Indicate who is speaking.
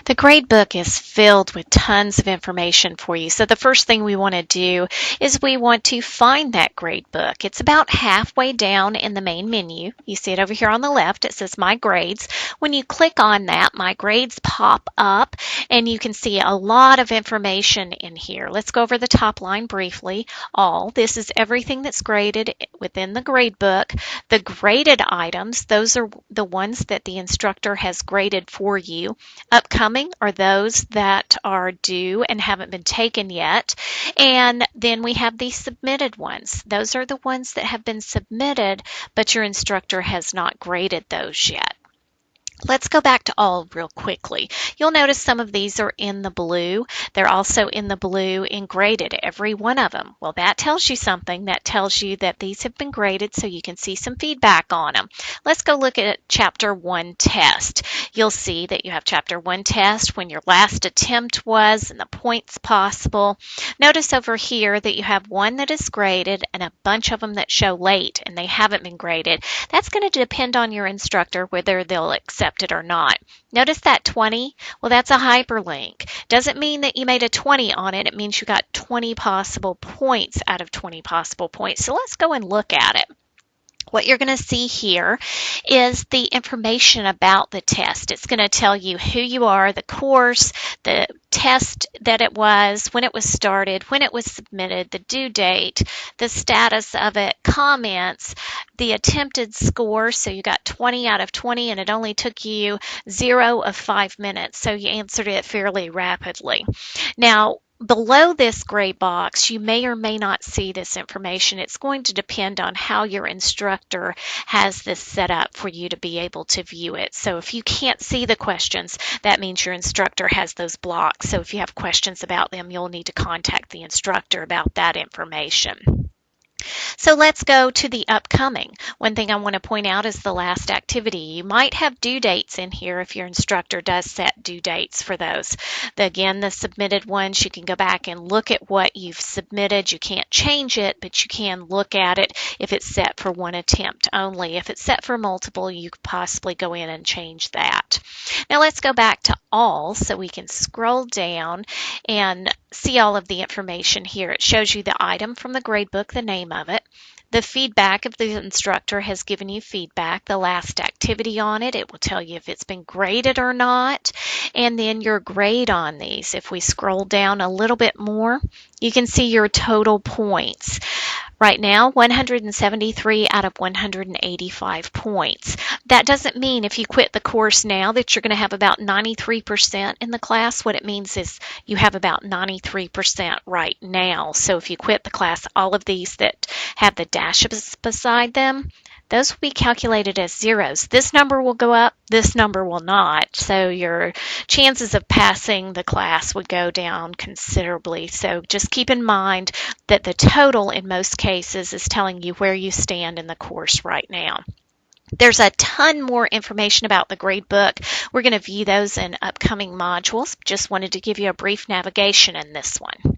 Speaker 1: The gradebook is filled with tons of information for you. So the first thing we want to do is we want to find that gradebook. It's about halfway down in the main menu. You see it over here on the left. It says My Grades. When you click on that, My Grades pop up and you can see a lot of information in here. Let's go over the top line briefly. All. This is everything that's graded within the gradebook. The graded items, those are the ones that the instructor has graded for you. Upcoming are those that are due and haven't been taken yet. And then we have the submitted ones. Those are the ones that have been submitted, but your instructor has not graded those yet. Let's go back to all real quickly. You'll notice some of these are in the blue. They're also in the blue in graded, every one of them. Well, that tells you something. That tells you that these have been graded so you can see some feedback on them. Let's go look at Chapter 1 test. You'll see that you have Chapter 1 test, when your last attempt was, and the points possible. Notice over here that you have one that is graded and a bunch of them that show late and they haven't been graded. That's going to depend on your instructor whether they'll accept it or not. Notice that 20? Well, that's a hyperlink. Doesn't mean that you made a 20 on it. It means you got 20 possible points out of 20 possible points. So let's go and look at it. What you're going to see here is the information about the test. It's going to tell you who you are, the course, the test that it was, when it was started, when it was submitted, the due date, the status of it, comments, the attempted score. So you got 20 out of 20 and it only took you 0 of 5 minutes. So you answered it fairly rapidly. Now, below this gray box, you may or may not see this information. It's going to depend on how your instructor has this set up for you to be able to view it. So if you can't see the questions, that means your instructor has those blocks. So if you have questions about them, you'll need to contact the instructor about that information. So let's go to the upcoming. One thing I want to point out is the last activity. You might have due dates in here if your instructor does set due dates for those. Again, the submitted ones, you can go back and look at what you've submitted. You can't change it, but you can look at it if it's set for one attempt only. If it's set for multiple, you could possibly go in and change that. Now let's go back to all so we can scroll down and see all of the information here. It shows you the item from the gradebook, the name of it. The feedback, if the instructor has given you feedback, the last activity on it, it will tell you if it's been graded or not, and then your grade on these. If we scroll down a little bit more, you can see your total points. Right now, 173 out of 185 points. That doesn't mean if you quit the course now that you're going to have about 93% in the class. What it means is you have about 93% right now. So if you quit the class, all of these that have the dashes beside them, those will be calculated as zeros. This number will go up, this number will not. So your chances of passing the class would go down considerably. So just keep in mind that the total in most cases is telling you where you stand in the course right now. There's a ton more information about the gradebook. We're going to view those in upcoming modules. Just wanted to give you a brief navigation in this one.